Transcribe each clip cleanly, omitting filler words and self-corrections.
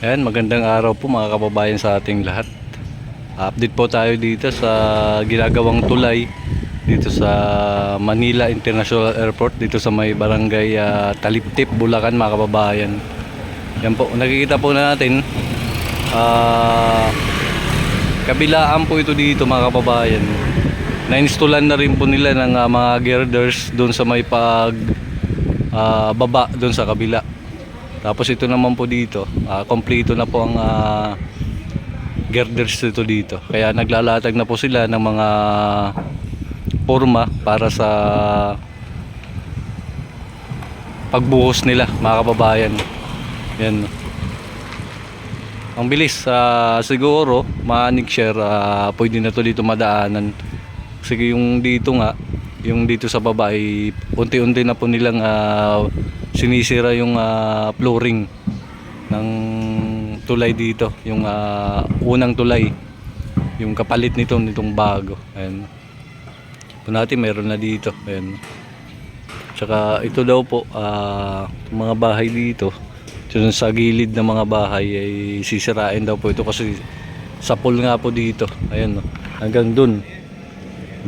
Ayan, magandang araw po mga kababayan sa ating lahat. Update po tayo dito sa ginagawang tulay dito sa Manila International Airport, dito sa may barangay Taliptip, Bulacan mga kababayan. Yan po, nakikita po natin kabilaan po ito dito mga kababayan. Na-installan na rin po nila ng mga girders doon sa may baba doon sa kabila. Tapos ito naman po dito, kompleto na po ang girders dito. Kaya naglalatag na po sila ng mga forma para sa pagbuhos nila mga kababayan. Yan. Ang bilis, siguro maanik share, pwede na to dito madaanan. Sige, yung dito nga, yung dito sa baba ay unti-unti na po nilang sinisira yung flooring ng tulay dito, yung unang tulay, yung kapalit nitong bago. Ayan po natin, meron na dito. Ayan. Tsaka ito daw po, mga bahay dito sa gilid ng mga bahay ay sisirain daw po ito kasi sapol nga po dito. Ayan, no? hanggang dun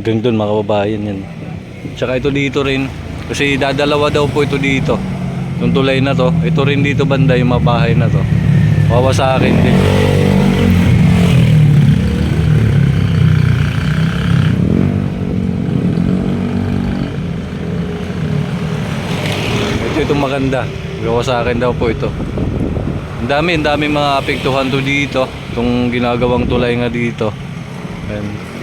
mga kababayan. Yan. Tsaka ito dito rin kasi dadalawa daw po ito dito, yung tulay na to. Ito rin dito banda, yung mga bahay na to wawasakin din. Itong maganda, wawasakin daw po ito. Ang dami mga apektuhan to dito, itong ginagawang tulay nga dito. Ayan.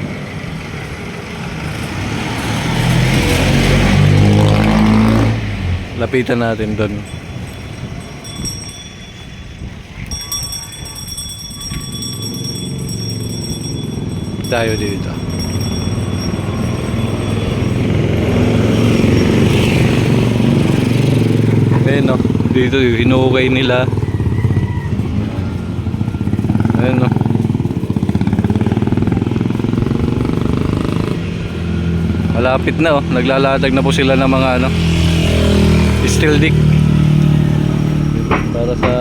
Lapitan natin doon. Tayo dito. Ayan, no? Dito hinukay nila. Ayan, no? Malapit na, oh. Naglalatag na po sila ng mga steel dick para sa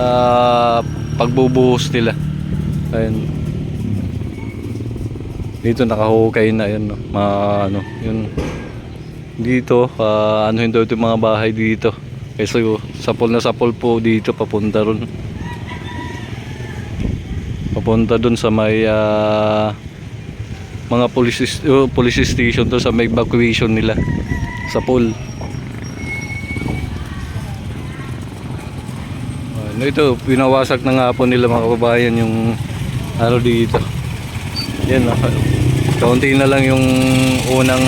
pagbubuhos nila. Ayan. Dito nakahukay na yan, no? Yun. Dito anuhin daw itong mga bahay dito. Kasi sapol na sapol po dito papunta ron. Papunta dun sa may mga police station to, sa may evacuation nila. Sapol. Ito, pinawasak na nga po nila mga kababayan yung dito. Yan, kaunti na lang yung unang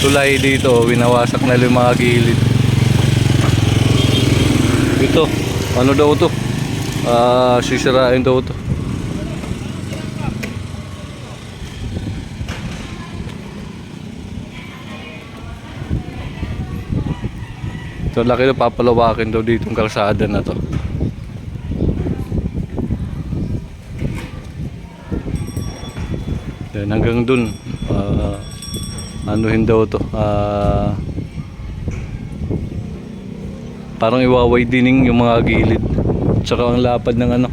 tulay dito, winawasak na yung mga gilid. Ito, ano daw to? Sisirain daw to. So laki na papalawakin daw dito yung kalsada na to. Yan, hanggang dun anuhin daw to, parang iwa-widening yung mga gilid. Tsaka ang lapad ng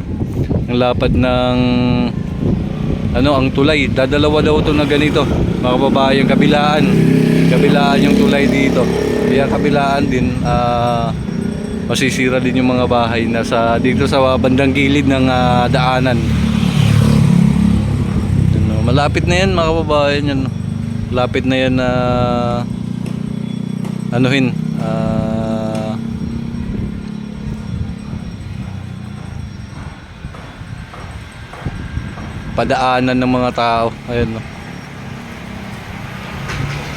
ang tulay, dadalawa daw to na ganito mga kababayan, kabilaan yung tulay dito. Kaya kabilaan din, masisira din yung mga bahay na dito sa bandang gilid ng daanan. Malapit na yan mga kababayan, yan. Malapit na yan na padaanan ng mga tao. Ayan, no?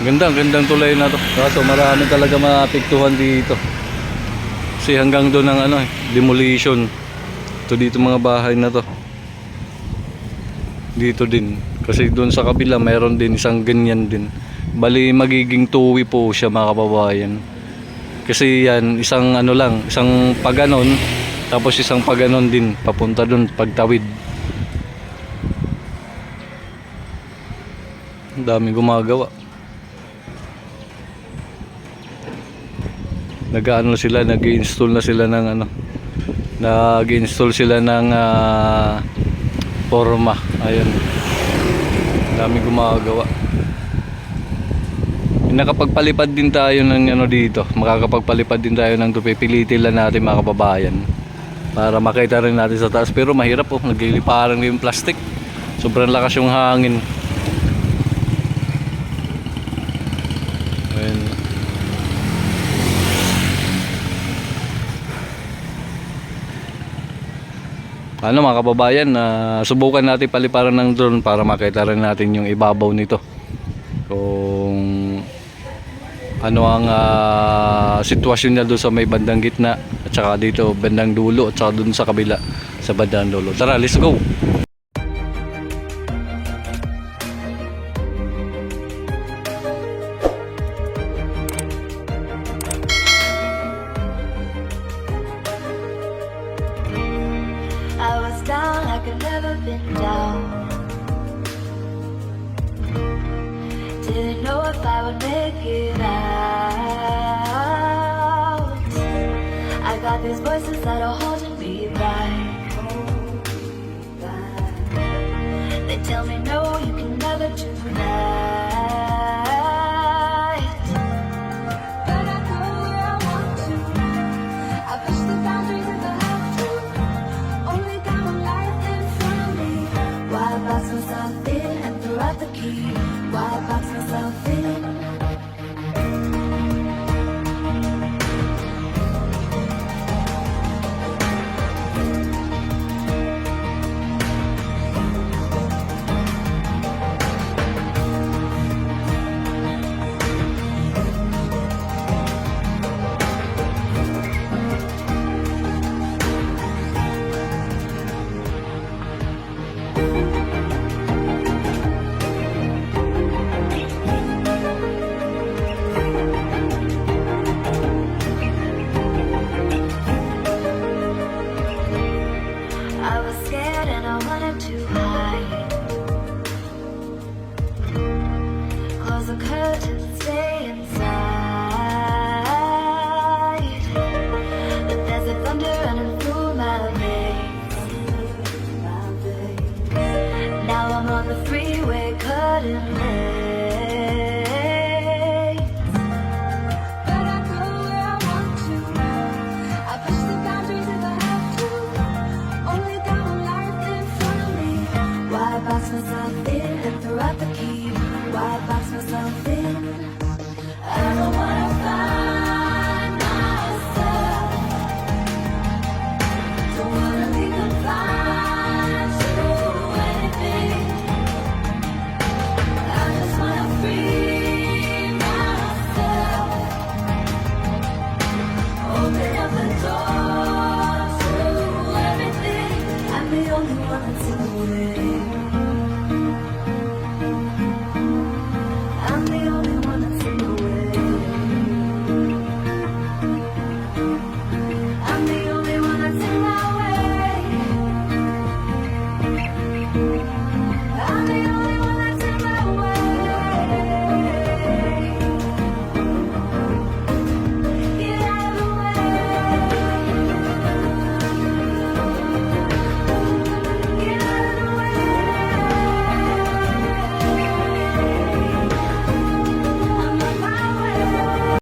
Gandang tulay na to. Kaso marami talaga maapektuhan dito. Kasi hanggang doon ang demolition. Ito dito mga bahay na to. Dito din. Kasi doon sa kabila mayroon din isang ganyan din. Bali magiging tuwi po siya mga kababayan. Kasi yan, isang isang paganon, tapos isang paganon din papunta doon pagtawid. Ang dami gumagawa. nag-install na sila ng Nag-install sila ng forma. Ayun. Dami gumagawa. Nakapagpalipad din tayo ng ano dito. Makakapagpalipad din tayo ng tupi. Pilitin lang natin mga kababayan. Para makita rin natin sa taas. Pero mahirap po. Nagliliparan yung plastic. Sobrang lakas yung hangin. Ayun. Ano mga kababayan, subukan natin paliparan ng drone para makita rin natin yung ibabaw nito. Kung ano ang sitwasyon niya doon sa may bandang gitna at saka dito bandang dulo at saka doon sa kabila sa bandang dulo. Tara, let's go! I was down like I've never been down. Didn't know if I would make it out. I got these voices that are holding me back. They tell me no, you can never do that. But I go where I want to. I push the boundaries if I have to. Only got one life in front of me. Why box myself in and throw out the key? Why box myself in? I was scared and I wanted to hide. Close the curtains, stay inside. But there's a thunder running through my veins. Now I'm on the freeway cutting lanes. But I go where I want to. I push the boundaries if I have to. Only got one life in front of me. Why box myself in and throw out the key? Why box myself in? I don't want